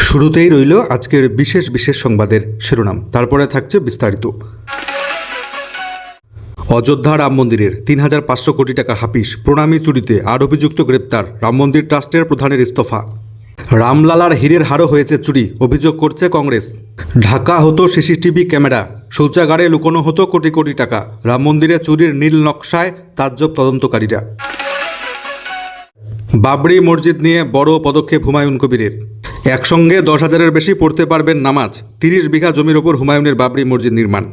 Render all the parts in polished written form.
শুরুতেই রইল আজকের বিশেষ বিশেষ সংবাদের শিরোনাম, তারপরে থাকছে বিস্তারিত। অযোধ্যা রাম মন্দিরের ৩৫০০ কোটি টাকা হাফিস প্রণামী চুরিতে ৮ অভিযুক্ত গ্রেপ্তার, রাম মন্দির ট্রাস্টের প্রধানের ইস্তফা। রামলালার হীরের হারও হয়েছে চুরি, অভিযোগ করছে কংগ্রেস। ঢাকা হতো সিসিটিভি ক্যামেরা, শৌচাগারে লুকোনো হতো কোটি কোটি টাকা, রাম মন্দিরে চুরির নীল নকশায় তাজ্জব তদন্তকারীরা। বাবরি মসজিদ নিয়ে বড় পদক্ষেপ হুমায়ুন কবিরের। একসঙ্গে ১০,০০০-এর বেশি পড়তে পারবেন নামাজ, ৩০ বিঘা জমির ওপর হুমায়ুনের বাবরি মসজিদ নির্মাণ।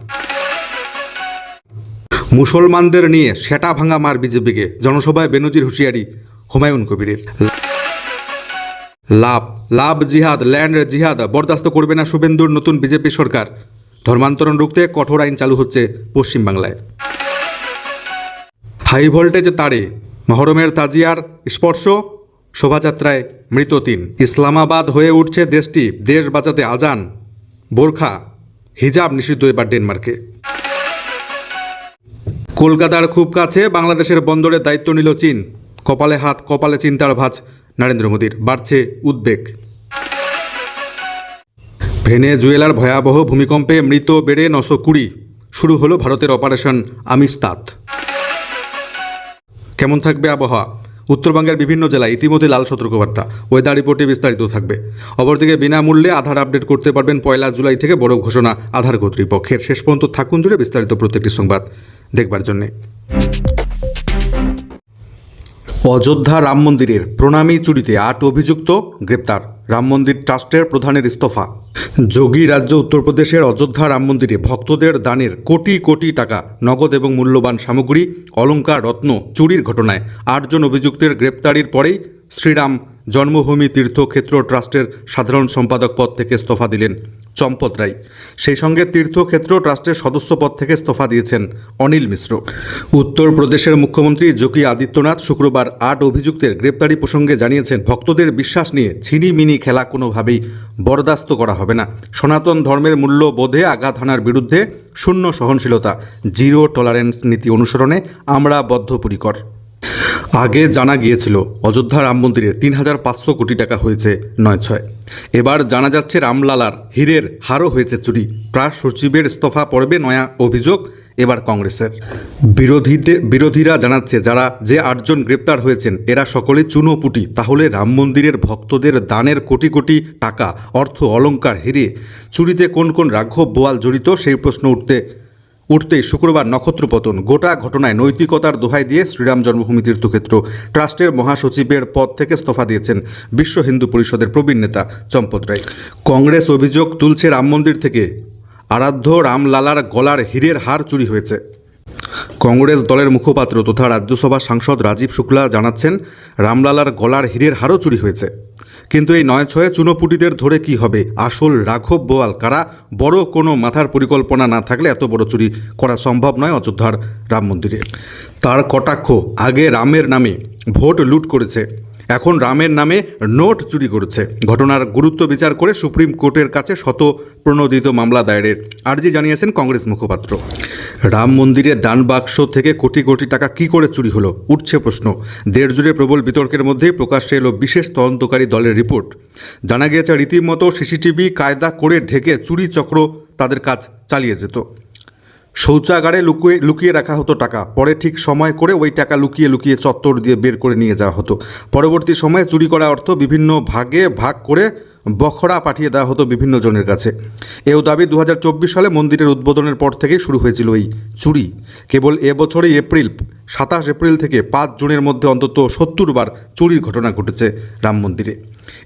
মুসলমানদের নিয়ে সেটা ভাঙা মার বিজেপিকে, জনসভায় বেনজির হুঁশিয়ারি হুমায়ুন কবিরের। লাভ জিহাদ, ল্যান্ড জিহাদ বরদাস্ত করবে না শুভেন্দুর নতুন বিজেপি সরকার, ধর্মান্তরণ রুখতে কঠোর আইন চালু হচ্ছে পশ্চিমবাংলায়। হাই ভোল্টেজ তারে মহরমের তাজিয়ার স্পর্শ, শোভাযাত্রায় মৃত ৩। ইসলামাবাদ হয়ে উঠছে দেশটি, দেশ বাঁচাতে আজান, বোরখা হিজাব নিষিদ্ধ এবার ডেনমার্কে। কলকাতার খুব কাছে বাংলাদেশের বন্দরের দায়িত্ব নিল চীন, কপালে হাত কপালে চিন্তার ভাঁজ নরেন্দ্র মোদীর, বাড়ছে উদ্বেগ। ভেনেজুয়েলার ভয়াবহ ভূমিকম্পে মৃত বেড়ে ৯২০, শুরু হলো ভারতের অপারেশন আমিস্তাত। কেমন থাকবে আবহাওয়া? উত্তরবঙ্গের বিভিন্ন জেলায় ইতিমধ্যে লাল সতর্কবার্তা, ওয়েদার রিপোর্টে বিস্তারিত থাকবে। অপরদিকে বিনামূল্যে আধার আপডেট করতে পারবেন ১ জুলাই থেকে, বড় ঘোষণা আধার কর্তৃপক্ষের। শেষ পর্যন্ত থাকুন জুড়ে বিস্তারিত প্রত্যেকটি সংবাদ দেখবার জন্যে। অযোধ্যা রাম মন্দিরের প্রণামী চুরিতে ৮ অভিযুক্ত গ্রেপ্তার, রাম মন্দির ট্রাস্টের প্রধানের ইস্তফা। যোগী রাজ্য উত্তরপ্রদেশের অযোধ্যা রাম মন্দিরে ভক্তদের দানের কোটি কোটি টাকা, নগদ এবং মূল্যবান সামগ্রী, অলংকার, রত্ন চুরির ঘটনায় ৮ জন অভিযুক্তের গ্রেপ্তারির পরেই শ্রীরাম জন্মভূমি তীর্থক্ষেত্র ট্রাস্টের সাধারণ সম্পাদক পদ থেকে ইস্তফা দিলেন চম্পত রায়। সেই সঙ্গে তীর্থক্ষেত্র ট্রাস্টের সদস্য পদ থেকে ইস্তফা দিয়েছেন অনিল মিশ্র। উত্তরপ্রদেশের মুখ্যমন্ত্রী যোগী আদিত্যনাথ শুক্রবার ৮ অভিযুক্তের গ্রেপ্তারি প্রসঙ্গে জানিয়েছেন, ভক্তদের বিশ্বাস নিয়ে ছিনিমিনি খেলা কোনোভাবেই বরদাস্ত করা হবে না। সনাতন ধর্মের মূল্যবোধে আঘাত হানার বিরুদ্ধে শূন্য সহনশীলতা, জিরো টলারেন্স নীতি অনুসরণে আমরা বদ্ধপরিকর। আগে জানা গিয়েছিল অযোধ্যা রাম মন্দিরের ৩৫০০ কোটি টাকা হয়েছে ৯৬। এবার জানা যাচ্ছে রামলালার হীরের হারও হয়েছে চুরি। প্রায় সচিবের ইস্তফা পড়বে নয়া অভিযোগ এবার কংগ্রেসের। বিরোধীরা জানাচ্ছে, যে ৮ জন গ্রেপ্তার হয়েছেন এরা সকলে চুনোপুটি। তাহলে রাম মন্দিরের ভক্তদের দানের কোটি কোটি টাকা, অর্থ, অলংকার, হিরে চুরিতে কোন কোন রাঘব বোয়াল জড়িত, সেই প্রশ্ন উঠতেই শুক্রবার নক্ষত্রপতন। গোটা ঘটনায় নৈতিকতার দোহাই দিয়ে শ্রীরাম জন্মভূমি তীর্থক্ষেত্র ট্রাস্টের মহাসচিবের পদ থেকে ইস্তফা দিয়েছেন বিশ্ব হিন্দু পরিষদের প্রবীণ নেতা চম্পত রায়। কংগ্রেস অভিযোগ তুলছে, রাম মন্দির থেকে আরাধ্য রামলালার গলার হীরের হার চুরি হয়েছে। কংগ্রেস দলের মুখপাত্র তথা রাজ্যসভা সাংসদ রাজীব শুক্লা জানাচ্ছেন, রামলালার গলার হীরের হারও চুরি হয়েছে। কিন্তু এই ৯৬ চুনোপুটিদের ধরে কি হবে? আসল রাঘব বোয়াল কারা? বড় কোনো মাথার পরিকল্পনা না থাকলে এত বড় চুরি করা সম্ভব নয় অযোধ্যার রাম মন্দিরে। তার কটাক্ষ, আগে রামের নামে ভোট লুট করেছে, এখন রামের নামে নোট চুরি করেছে। ঘটনার গুরুত্ব বিচার করে সুপ্রিম কোর্টের কাছে প্রণোদিত মামলা দায়েরের আর্জি জানিয়েছেন কংগ্রেস মুখপাত্র। রাম মন্দিরের দান বাক্স থেকে কোটি কোটি টাকা কী করে চুরি হলো, উঠছে প্রশ্ন। দেড় জুড়ে প্রবল বিতর্কের মধ্যেই প্রকাশ্যে এলো বিশেষ তদন্তকারী দলের রিপোর্ট। জানা গিয়েছে, রীতিমতো সিসিটিভি কায়দা করে ঢেকে চুরি চক্র তাদের কাজ চালিয়ে যেত। শৌচাগারে লুকিয়ে রাখা হতো টাকা, পরে ঠিক সময় করে ওই টাকা লুকিয়ে চত্বর দিয়ে বের করে নিয়ে যাওয়া হতো। পরবর্তী সময়ে চুরি করা অর্থ বিভিন্ন ভাগে ভাগ করে বখরা পাঠিয়ে দেওয়া হতো বিভিন্ন জনের কাছে। এও দাবি ২০২৪ সালে মন্দিরের উদ্বোধনের পর থেকেই শুরু হয়েছিল এই চুরি। কেবল এবছরই ২৭ এপ্রিল থেকে ৫ জুনের মধ্যে অন্তত ৭০ বার চুরির ঘটনা ঘটেছে রাম মন্দিরে।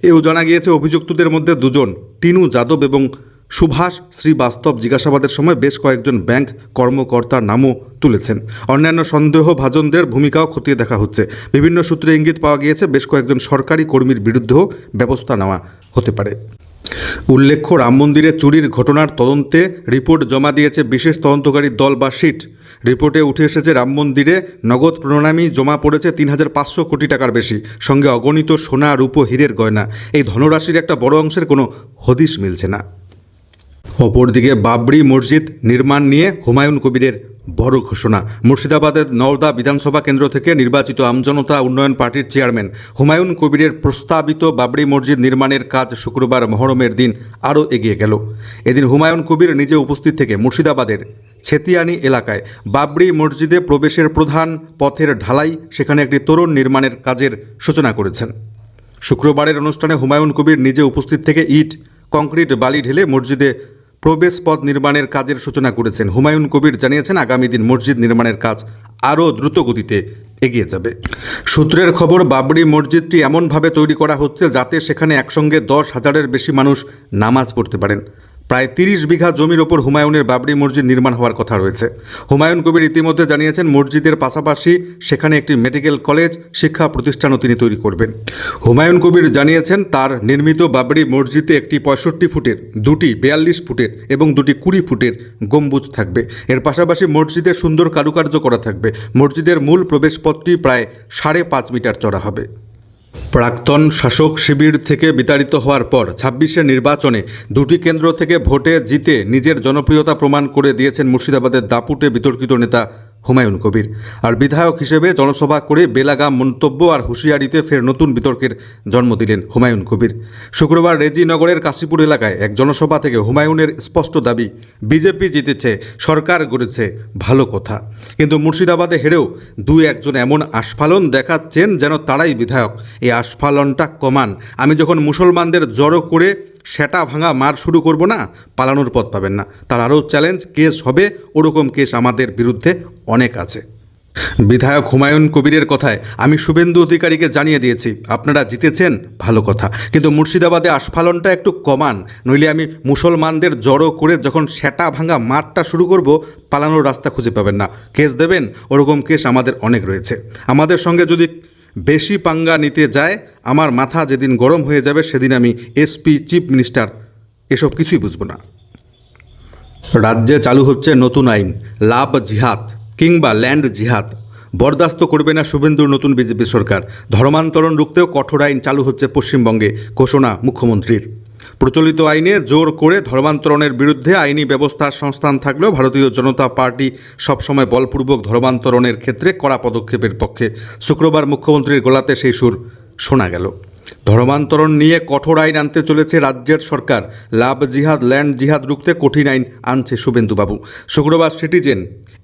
এও জানা গিয়েছে, অভিযুক্তদের মধ্যে ২ জন টিনু যাদব এবং সুভাষ শ্রীবাস্তব জিজ্ঞাসাবাদের সময় বেশ কয়েকজন ব্যাংক কর্মকর্তার নামও তুলেছেন। অন্যান্য সন্দেহভাজনদের ভূমিকাও খতিয়ে দেখা হচ্ছে। বিভিন্ন সূত্রে ইঙ্গিত পাওয়া গিয়েছে, বেশ কয়েকজন সরকারি কর্মীর বিরুদ্ধেও ব্যবস্থা নেওয়া হতে পারে। উল্লেখ্য, রাম মন্দিরে চুরির ঘটনার তদন্তে রিপোর্ট জমা দিয়েছে বিশেষ তদন্তকারী দল বা সিট। রিপোর্টে উঠে এসেছে, রাম মন্দিরে নগদ প্রণামী জমা পড়েছে ৩৫০০ কোটি টাকার বেশি, সঙ্গে অগণিত সোনা, রূপো, হীরের গয়না। এই ধনরাশির একটা বড় অংশের কোনো হদিশ মিলছে না। অপরদিকে বাবরি মসজিদ নির্মাণ নিয়ে হুমায়ুন কবিরের বড় ঘোষণা। মুর্শিদাবাদের নওদা বিধানসভা কেন্দ্র থেকে নির্বাচিত আমজনতা উন্নয়ন পার্টির চেয়ারম্যান হুমায়ুন কবিরের প্রস্তাবিত বাবরি মসজিদ নির্মাণের কাজ শুক্রবার মহরমের দিন আরও এগিয়ে গেল। এদিন হুমায়ুন কবির নিজে উপস্থিত থেকে মুর্শিদাবাদের ছেতিয়ানি এলাকায় বাবরি মসজিদে প্রবেশের প্রধান পথের ঢালাই, সেখানে একটি তোরণ নির্মাণের কাজের সূচনা করেছেন। শুক্রবারের অনুষ্ঠানে হুমায়ুন কবির নিজে উপস্থিত থেকে ইট, কংক্রিট, বালি ঢেলে মসজিদে প্রবেশ পথ নির্মাণের কাজের সূচনা করেছেন। হুমায়ুন কবির জানিয়েছেন, আগামী দিন মসজিদ নির্মাণের কাজ আরও দ্রুত গতিতে এগিয়ে যাবে। সূত্রের খবর, বাবরি মসজিদটি এমনভাবে তৈরি করা হচ্ছে যাতে সেখানে একসঙ্গে 10,000-এর বেশি মানুষ নামাজ পড়তে পারেন। প্রায় 30 বিঘা জমির ওপর হুমায়ুনের বাবরি মসজিদ নির্মাণ হওয়ার কথা রয়েছে। হুমায়ুন কবির ইতিমধ্যে জানিয়েছেন, মসজিদের পাশাপাশি সেখানে একটি মেডিকেল কলেজ, শিক্ষা প্রতিষ্ঠানও তিনি তৈরি করবেন। হুমায়ুন কবির জানিয়েছেন, তার নির্মিত বাবরি মসজিদে একটি 65 ফুটের, দুটি 42 ফুটের এবং দুটি 20 ফুটের গম্বুজ থাকবে। এর পাশাপাশি মসজিদে সুন্দর কারুকার্য করা থাকবে। মসজিদের মূল প্রবেশপথটি প্রায় 5.5 মিটার চড়া হবে। প্রাক্তন শাসক শিবির থেকে বিতাড়িত হওয়ার পর 26-এর নির্বাচনে দুটি কেন্দ্র থেকে ভোটে জিতে নিজের জনপ্রিয়তা প্রমাণ করে দিয়েছেন মুর্শিদাবাদের দাপুটে বিতর্কিত নেতা হুমায়ুন কবির। আর বিধায়ক হিসেবে জনসভা করে বেলাগাম মন্তব্য আর হুঁশিয়ারিতে ফের নতুন বিতর্কের জন্ম দিলেন হুমায়ুন কবির। শুক্রবার রেজিনগরের কাশীপুর এলাকায় এক জনসভা থেকে হুমায়ুনের স্পষ্ট দাবি, বিজেপি জিতেছে, সরকার গড়েছে, ভালো কথা, কিন্তু মুর্শিদাবাদে হেরেও 2-1 এমন আস্ফালন দেখাচ্ছেন যেন তারাই বিধায়ক। এই আস্ফালনটা কমান। আমি যখন মুসলমানদের জড়ো করে সেটা ভাঙা মার শুরু করব না, পালানোর পথ পাবেন না। তার আরও চ্যালেঞ্জ, কেস হবে, ওরকম কেস আমাদের বিরুদ্ধে অনেক আছে। বিধায়ক হুমায়ুন কবিরের কথায়, আমি শুভেন্দু অধিকারীকে জানিয়ে দিয়েছি, আপনারা জিতেছেন, ভালো কথা, কিন্তু মুর্শিদাবাদে আস্ফালনটা একটু কমান, নইলে আমি মুসলমানদের জড়ো করে যখন সেটা ভাঙা মারটা শুরু করব, পালানোর রাস্তা খুঁজে পাবেন না। কেস দেবেন, ওরকম কেস আমাদের অনেক রয়েছে। আমাদের সঙ্গে যদি বেশি পাঙ্গা নিতে যায়, আমার মাথা যেদিন গরম হয়ে যাবে সেদিন আমি এসপি, চিফ মিনিস্টার এসব কিছুই বুঝব না। রাজ্যে চালু হচ্ছে নতুন আইন, লাভ জিহাদ কিংবা ল্যান্ড জিহাদ বরদাস্ত করবে না শুভেন্দুর নতুন বিজেপি সরকার। ধর্মান্তরণ রুখতেও কঠোর আইন চালু হচ্ছে পশ্চিমবঙ্গে, ঘোষণা মুখ্যমন্ত্রীর। প্রচলিত আইনে জোর করে ধর্মান্তরণের বিরুদ্ধে আইনি ব্যবস্থার সংস্থান থাকলেও ভারতীয় জনতা পার্টি সবসময় বলপূর্বক ধর্মান্তরণের ক্ষেত্রে কড়া পদক্ষেপের পক্ষে। শুক্রবার মুখ্যমন্ত্রীর গলাতে সেই সুর শোনা গেল। ধর্মান্তরণ নিয়ে কঠোর আইন আনতে চলেছে রাজ্যের সরকার। লাভ জিহাদ, ল্যান্ড জিহাদ রুখতে কঠিন আইন আনছে শুভেন্দুবাবু। শুক্রবার সিটিজেন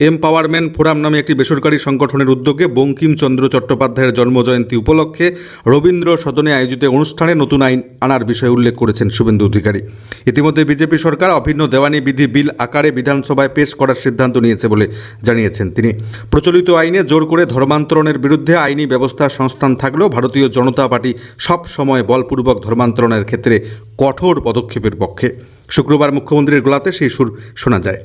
এম্পাওয়ারমেন্ট ফোরাম নামে একটি বেসরকারি সংগঠনের উদ্যোগে বঙ্কিমচন্দ্র চট্টোপাধ্যায়ের জন্মজয়ন্তী উপলক্ষে রবীন্দ্র সদনে আয়োজিত অনুষ্ঠানে নতুন আইন আনার বিষয়ে উল্লেখ করেছেন শুভেন্দু অধিকারী। ইতিমধ্যে বিজেপি সরকার অভিন্ন দেওয়ানি বিধি বিল আকারে বিধানসভায় পেশ করার সিদ্ধান্ত নিয়েছে বলে জানিয়েছেন তিনি। প্রচলিত আইনে জোর করে ধর্মান্তরণের বিরুদ্ধে আইনি ব্যবস্থার সংস্থান থাকলেও ভারতীয় জনতা পার্টি সব সময় বলপূর্বক ধর্মান্তরণের ক্ষেত্রে কঠোর পদক্ষেপের পক্ষে। শুক্রবার মুখ্যমন্ত্রীর গলাতে সেই সুর শোনা যায়।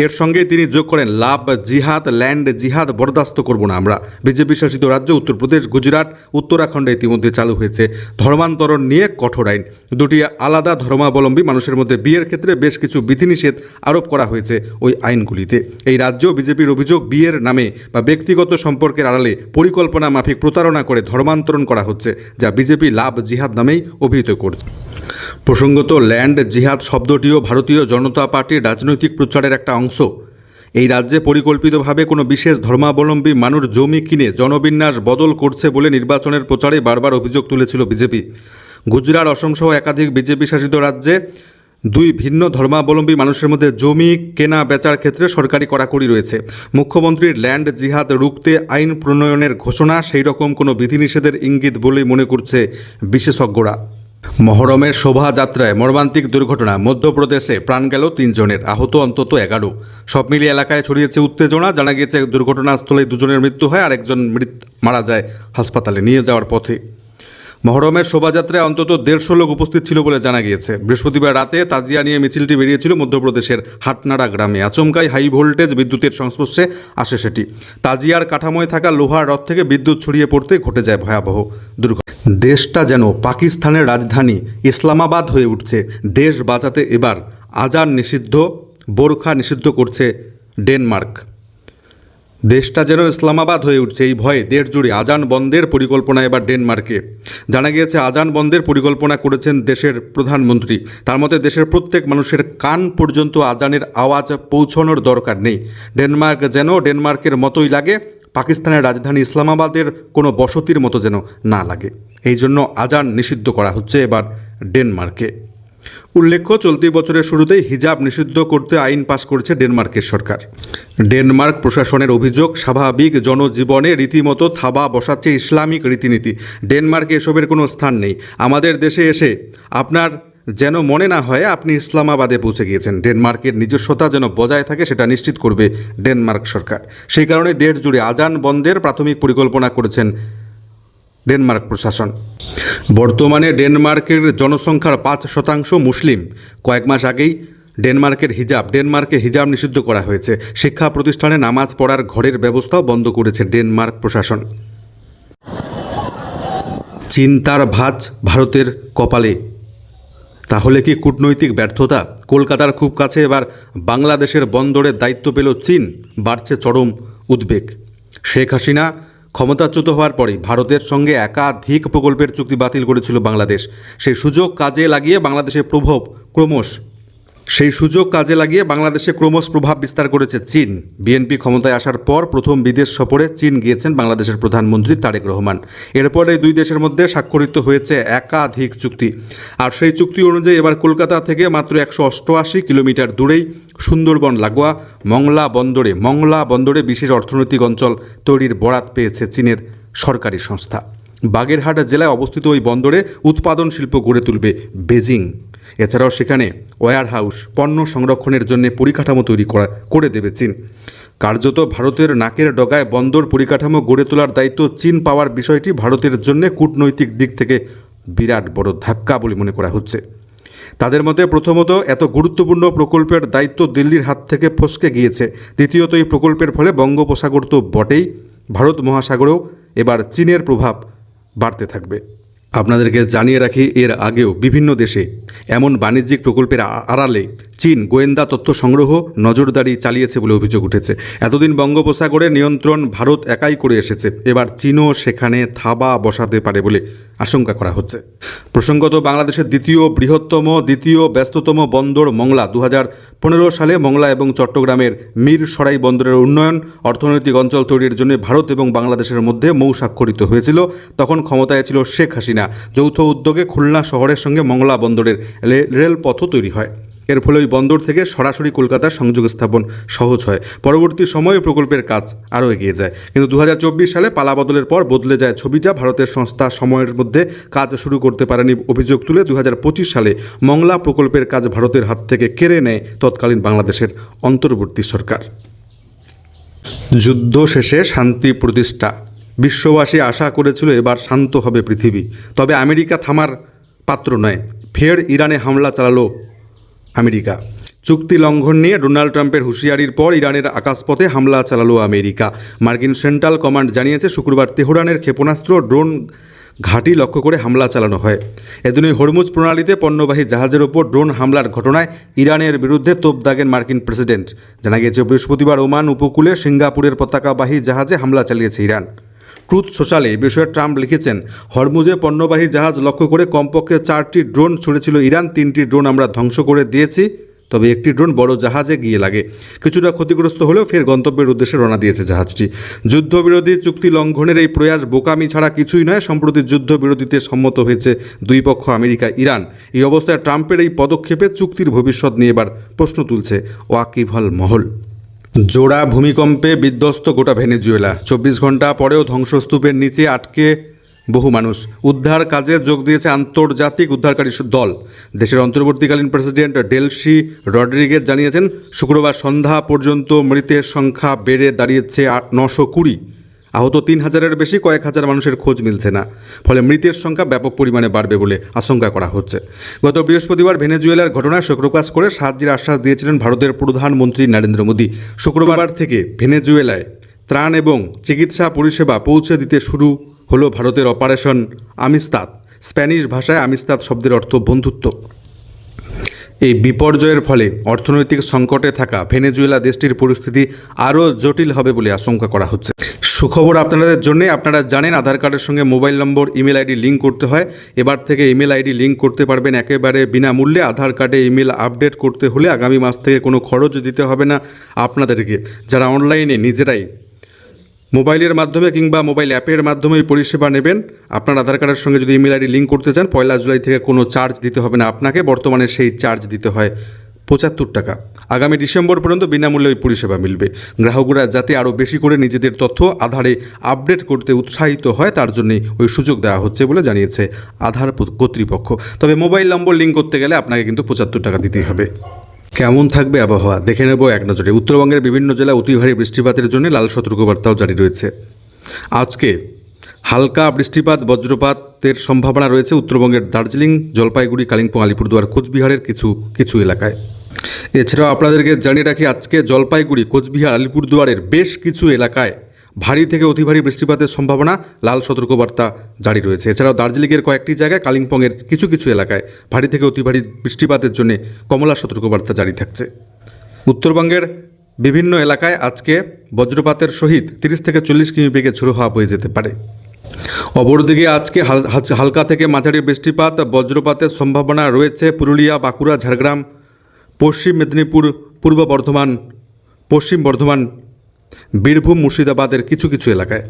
এর সঙ্গে তিনি যোগ করেন, লাভ জিহাদ, ল্যান্ড জিহাদ বরদাস্ত করব না আমরা। বিজেপি শাসিত রাজ্য উত্তরপ্রদেশ, গুজরাট, উত্তরাখণ্ডে ইতিমধ্যে চালু হয়েছে ধর্মান্তরণ নিয়ে কঠোর আইন। দুটি আলাদা ধর্মাবলম্বী মানুষের মধ্যে বিয়ের ক্ষেত্রে বেশ কিছু বিধিনিষেধ আরোপ করা হয়েছে ওই আইনগুলিতে। এই রাজ্যেও বিজেপির অভিযোগ, বিয়ের নামে বা ব্যক্তিগত সম্পর্কের আড়ালে পরিকল্পনা মাফিক প্রতারণা করে ধর্মান্তরণ করা হচ্ছে, যা বিজেপি লাভ জিহাদ নামেই অভিহিত করছে। প্রসঙ্গত, ল্যান্ড জিহাদ শব্দটিও ভারতীয় জনতা পার্টির রাজনৈতিক প্রচারের একটা অংশ। এই রাজ্যে পরিকল্পিতভাবে কোনো বিশেষ ধর্মাবলম্বী মানুষ জমি কিনে জনবিন্যাস বদল করছে বলে নির্বাচনের প্রচারে বারবার অভিযোগ তুলেছিল বিজেপি। গুজরাট, অসম সহ একাধিক বিজেপি শাসিত রাজ্যে দুই ভিন্ন ধর্মাবলম্বী মানুষের মধ্যে জমি কেনা বেচার ক্ষেত্রে সরকারি কড়াকড়ি রয়েছে। মুখ্যমন্ত্রীর ল্যান্ড জিহাদ রুখতে আইন প্রণয়নের ঘোষণা সেই রকম কোনো বিধিনিষেধের ইঙ্গিত বলেই মনে করছে বিশেষজ্ঞরা। মহরমের শোভাযাত্রায় মর্মান্তিক দুর্ঘটনা, মধ্যপ্রদেশে প্রাণ গেল 3 জনের, আহত অন্তত 11। সব মিলিয়ে এলাকায় ছড়িয়েছে উত্তেজনা। জানা গিয়েছে দুর্ঘটনাস্থলে 2 জনের মৃত্যু হয় আর একজন মারা যায় হাসপাতালে নিয়ে যাওয়ার পথে। মহরমের শোভাযাত্রায় অন্তত 150 লোক উপস্থিত ছিল বলে জানা গিয়েছে। বৃহস্পতিবার রাতে তাজিয়া নিয়ে মিছিলটি বেরিয়েছিল মধ্যপ্রদেশের হাটনাড়া গ্রামে। আচমকাই হাই ভোল্টেজ বিদ্যুতের সংস্পর্শে আসে সেটি। তাজিয়ার কাঠামোয় থাকা লোহার রড থেকে বিদ্যুৎ ছড়িয়ে পড়তে ঘটে যায় ভয়াবহ দুর্ঘটনা। দেশটা যেন পাকিস্তানের রাজধানী ইসলামাবাদ হয়ে উঠছে। দেশ বাঁচাতে এবার আজান নিষিদ্ধ, বোরখা নিষিদ্ধ করছে ডেনমার্ক। দেশটা যেন ইসলামাবাদ হয়ে উঠছে এই ভয়ে দেশ জুড়ে আজান বন্ধের পরিকল্পনা এবার ডেনমার্কে। জানা গিয়েছে আজান বন্ধের পরিকল্পনা করেছেন দেশের প্রধানমন্ত্রী। তার মতে দেশের প্রত্যেক মানুষের কান পর্যন্ত আজানের আওয়াজ পৌঁছানোর দরকার নেই। ডেনমার্ক যেন ডেনমার্কের মতোই লাগে, পাকিস্তানের রাজধানী ইসলামাবাদের কোনো বসতির মতো যেন না লাগে। এই জন্য আজান নিষিদ্ধ করা হচ্ছে এবার ডেনমার্কে। উল্লেখ্য, চলতি বছরের শুরুতেই হিজাব নিষিদ্ধ করতে আইন পাশ করেছে ডেনমার্কের সরকার। ডেনমার্ক প্রশাসনের অভিযোগ, স্বাভাবিক জনজীবনে রীতিমতো থাবা বসাচ্ছে ইসলামিক রীতিনীতি। ডেনমার্কে এসবের কোনো স্থান নেই। আমাদের দেশে এসে আপনার যেন মনে না হয় আপনি ইসলামাবাদে পৌঁছে গিয়েছেন। ডেনমার্কের নিজস্বতা যেন বজায় থাকে সেটা নিশ্চিত করবে ডেনমার্ক সরকার। সেই কারণে দেশ জুড়ে আজান বন্ধের প্রাথমিক পরিকল্পনা করেছেন ডেনমার্ক প্রশাসন। বর্তমানে ডেনমার্কের জনসংখ্যার 5% মুসলিম। কয়েক মাস আগেই ডেনমার্কে হিজাব নিষিদ্ধ করা হয়েছে। শিক্ষা প্রতিষ্ঠানে নামাজ পড়ার ঘরের ব্যবস্থাও বন্ধ করেছে ডেনমার্ক প্রশাসন। চিন্তার ভাঁজ ভারতের কপালে। তাহলে কি কূটনৈতিক ব্যর্থতা? কলকাতার খুব কাছে এবার বাংলাদেশের বন্দরের দায়িত্ব পেল চীন। বাড়ছে চরম উদ্বেগ। শেখ হাসিনা ক্ষমতাচ্যুত হওয়ার পরেই ভারতের সঙ্গে একাধিক প্রকল্পের চুক্তি বাতিল করেছিল বাংলাদেশ। সেই সুযোগ কাজে লাগিয়ে বাংলাদেশে ক্রমশ প্রভাব বিস্তার করেছে চীন। বিএনপি ক্ষমতায় আসার পর প্রথম বিদেশ সফরে চীন গিয়েছেন বাংলাদেশের প্রধানমন্ত্রী তারেক রহমান। এরপরে দুই দেশের মধ্যে স্বাক্ষরিত হয়েছে একাধিক চুক্তি। আর সেই চুক্তি অনুযায়ী এবার কলকাতা থেকে মাত্র 188 কিলোমিটার দূরেই সুন্দরবন লাগোয়া মংলা বন্দরে বিশেষ অর্থনৈতিক অঞ্চল তৈরির বরাত পেয়েছে চীনের সরকারি সংস্থা। বাগেরহাট জেলায় অবস্থিত ওই বন্দরে উৎপাদন শিল্প গড়ে তুলবে বেজিং। এছাড়াও সেখানে ওয়্যার হাউস, পণ্য সংরক্ষণের জন্য পরিকাঠামো তৈরি করে দেবে চীন। কার্যত ভারতের নাকের ডগায় বন্দর পরিকাঠামো গড়ে তোলার দায়িত্ব চীন পাওয়ার বিষয়টি ভারতের জন্য কূটনৈতিক দিক থেকে বিরাট বড় ধাক্কা বলে মনে করা হচ্ছে। তাদের মধ্যে প্রথমত, এত গুরুত্বপূর্ণ প্রকল্পের দায়িত্ব দিল্লির হাত থেকে ফসকে গিয়েছে। দ্বিতীয়ত, এই প্রকল্পের ফলে বঙ্গোপসাগর তো বটেই, ভারত মহাসাগরেও এবার চীনের প্রভাব বাড়তে থাকবে। আপনাদেরকে জানিয়ে রাখি, এর আগেও বিভিন্ন দেশে এমন বাণিজ্যিক প্রকল্পের আড়ালে চীন গোয়েন্দা তথ্য সংগ্রহ, নজরদারি চালিয়েছে বলে অভিযোগ উঠেছে। এতদিন বঙ্গোপসাগরের নিয়ন্ত্রণ ভারত একাই করে এসেছে, এবার চীনও সেখানে থাবা বসাতে পারে বলে আশঙ্কা করা হচ্ছে। প্রসঙ্গত, বাংলাদেশের দ্বিতীয় ব্যস্ততম বন্দর মংলা 2015 সালে মংলা এবং চট্টগ্রামের মীরসরাই বন্দরের উন্নয়ন অর্থনৈতিক অঞ্চল তৈরির জন্য ভারত এবং বাংলাদেশের মধ্যে মৌ স্বাক্ষরিত হয়েছিল। তখন ক্ষমতায় ছিল শেখ হাসিনা। যৌথ উদ্যোগে খুলনা শহরের সঙ্গে মংলা বন্দরের রেলপথও তৈরি হয়। এর ফলে ওই বন্দর থেকে সরাসরি কলকাতার সংযোগ স্থাপন সহজ হয়। পরবর্তী সময়ে প্রকল্পের কাজ আরও এগিয়ে যায়, কিন্তু 2024 সালে পালাবদলের পর বদলে যায় ছবিটা। ভারতের সংস্থা সময়ের মধ্যে কাজ শুরু করতে পারেনি অভিযোগ তুলে 2025 সালে মংলা প্রকল্পের কাজ ভারতের হাত থেকে কেড়ে নেয় তৎকালীন বাংলাদেশের অন্তর্বর্তী সরকার। যুদ্ধ শেষে শান্তি প্রতিষ্ঠা। বিশ্ববাসী আশা করেছিল এবার শান্ত হবে পৃথিবী, তবে আমেরিকা থামার পাত্র নয়। ফের ইরানে হামলা চালালো আমেরিকা। চুক্তি লঙ্ঘন নিয়ে ডোনাল্ড ট্রাম্পের হুঁশিয়ারির পর ইরানের আকাশপথে হামলা চালালো আমেরিকা। মার্কিন সেন্ট্রাল কমান্ড জানিয়েছে, শুক্রবার তেহরানের ক্ষেপণাস্ত্র ড্রোন ঘাঁটি লক্ষ্য করে হামলা চালানো হয়। এদিনই হরমুজ প্রণালীতে পণ্যবাহী জাহাজের ওপর ড্রোন হামলার ঘটনায় ইরানের বিরুদ্ধে তোপ দাগেন মার্কিন প্রেসিডেন্ট। জানা গিয়েছে, বৃহস্পতিবার ওমান উপকূলে সিঙ্গাপুরের পতাকাবাহী জাহাজে হামলা চালিয়েছে ইরান। ট্রুথ সোশ্যালে এই বিষয়ে ট্রাম্প লিখেছেন, হরমুজে পণ্যবাহী জাহাজ লক্ষ্য করে কমপক্ষে 4টি ড্রোন ছুড়েছিল ইরান। 3টি ড্রোন আমরা ধ্বংস করে দিয়েছি, তবে একটি ড্রোন বড় জাহাজে গিয়ে লাগে। কিছুটা ক্ষতিগ্রস্ত হলেও ফের গন্তব্যের উদ্দেশ্যে রওনা দিয়েছে জাহাজটি। যুদ্ধবিরোধী চুক্তি লঙ্ঘনের এই প্রয়াস বোকামি ছাড়া কিছুই নয়। সম্প্রতি যুদ্ধবিরতিতে সম্মত হয়েছে দুই পক্ষ, আমেরিকা, ইরান। এই অবস্থায় ট্রাম্পের এই পদক্ষেপে চুক্তির ভবিষ্যৎ নিয়ে এবার প্রশ্ন তুলছে ওয়াকিবহাল মহল। জোড়া ভূমিকম্পে বিধ্বস্ত গোটা ভেনেজুয়েলা। 24 ঘন্টা পরেও ধ্বংসস্তূপের নিচে আটকে বহু মানুষ। উদ্ধার কাজে যোগ দিয়েছে আন্তর্জাতিক উদ্ধারকারী দল। দেশের অন্তর্বর্তীকালীন প্রেসিডেন্ট ডেলসি রড্রিগেজ জানিয়েছেন, শুক্রবার সন্ধ্যা পর্যন্ত মৃতের সংখ্যা বেড়ে দাঁড়িয়েছে 920। আহত 3000-এর বেশি, কয়েক হাজার মানুষের খোঁজ মিলছে না। ফলে মৃতের সংখ্যা ব্যাপক পরিমাণে বাড়বে বলে আশঙ্কা করা হচ্ছে। গত বৃহস্পতিবার ভেনেজুয়েলার ঘটনায় শোক প্রকাশ করে সাহায্যের আশ্বাস দিয়েছিলেন ভারতের প্রধানমন্ত্রী নরেন্দ্র মোদী। শুক্রবার থেকে ভেনেজুয়েলায় ত্রাণ এবং চিকিৎসা পরিষেবা পৌঁছে দিতে শুরু হলো ভারতের অপারেশন আমিস্তাদ। স্প্যানিশ ভাষায় আমিস্তাদ শব্দের অর্থ বন্ধুত্ব। এই বিপর্যয়ের ফলে অর্থনৈতিক সংকটে থাকা ভেনেজুয়েলা দেশটির পরিস্থিতি আরও জটিল হবে বলে আশঙ্কা করা হচ্ছে। সুখবর আপনাদের জন্য, আপনারা জানেন আধার কার্ডের সঙ্গে মোবাইল নম্বর, ইমেল আইডি লিঙ্ক করতে হয়। এবার থেকে ইমেল আইডি লিঙ্ক করতে পারবেন একেবারে বিনামূল্যে। আধার কার্ডে ইমেল আপডেট করতে হলে আগামী মাস থেকে কোনো খরচ দিতে হবে না আপনাদেরকে। যারা অনলাইনে নিজেরাই মোবাইলের মাধ্যমে কিংবা মোবাইল অ্যাপের মাধ্যমে এই পরিষেবা নেবেন, আপনার আধার কার্ডের সঙ্গে যদি ইমেল আইডি লিঙ্ক করতে চান 1 জুলাই থেকে কোনো চার্জ দিতে হবে না আপনাকে। বর্তমানে সেই চার্জ দিতে হয় 75 টাকা। আগামী ডিসেম্বর পর্যন্ত বিনামূল্যে ওই পরিষেবা মিলবে। গ্রাহকরা যাতে আরও বেশি করে নিজেদের তথ্য আধারে আপডেট করতে উৎসাহিত হয় তার জন্যই ওই সুযোগ দেওয়া হচ্ছে বলে জানিয়েছে আধার কর্তৃপক্ষ। তবে মোবাইল নম্বর লিঙ্ক করতে গেলে আপনাকে কিন্তু 75 টাকা দিতেই হবে। কেমন থাকবে আবহাওয়া দেখে নেব এক নজরে। উত্তরবঙ্গের বিভিন্ন জেলায় অতি ভারী বৃষ্টিপাতের জন্য লাল সতর্কবার্তাও জারি রয়েছে। আজকে হালকা বৃষ্টিপাত, বজ্রপাতের সম্ভাবনা রয়েছে উত্তরবঙ্গের দার্জিলিং, জলপাইগুড়ি, কালিম্পং, আলিপুরদুয়ার, কোচবিহারের কিছু এলাকায়। এছাড়াও আপনাদেরকে জানিয়ে রাখি, আজকে জলপাইগুড়ি, কোচবিহার, আলিপুরদুয়ারের বেশ কিছু এলাকায় ভারী থেকে অতি ভারী বৃষ্টিপাতের সম্ভাবনা, লাল সতর্কবার্তা জারি রয়েছে। এছাড়াও দার্জিলিংয়ের কয়েকটি জায়গায়, কালিম্পংয়ের কিছু এলাকায় ভারী থেকে অতি ভারী বৃষ্টিপাতের জন্য কমলা সতর্কবার্তা জারি থাকছে। উত্তরবঙ্গের বিভিন্ন এলাকায় আজকে বজ্রপাতের সহিত 30 থেকে 40 কিমি বেগে ঝোড়ো হাওয়া বয়ে যেতে পারে। অপরদিকে আজকে হালকা থেকে মাঝারি বৃষ্টিপাত, বজ্রপাতের সম্ভাবনা রয়েছে পুরুলিয়া, বাঁকুড়া, ঝাড়গ্রাম, পশ্চিম মেদিনীপুর, পূর্ব বর্ধমান, পশ্চিম বর্ধমান, বীরভূম, মুর্শিদাবাদের কিছু এলাকায়।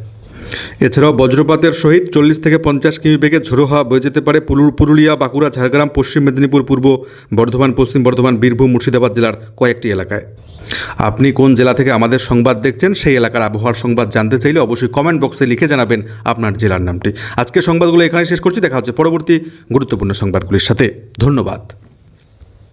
এছাড়াও বজ্রপাতের সহিত 40 থেকে 50 কিমি বেগে ঝোড়ো হাওয়া বয়ে যেতে পারে পুরুলিয়া, বাঁকুড়া, ঝাড়গ্রাম, পশ্চিম মেদিনীপুর, পূর্ব বর্ধমান, পশ্চিম বর্ধমান, বীরভূম, মুর্শিদাবাদ জেলার কয়েকটি এলাকায়। আপনি কোন জেলা থেকে আমাদের সংবাদ দেখছেন, সেই এলাকার আবহাওয়ার সংবাদ জানতে চাইলে অবশ্যই কমেন্ট বক্সে লিখে জানাবেন আপনার জেলার নামটি। আজকের সংবাদগুলো এখানে শেষ করছি। দেখা হচ্ছে পরবর্তী গুরুত্বপূর্ণ সংবাদগুলির সাথে। ধন্যবাদ।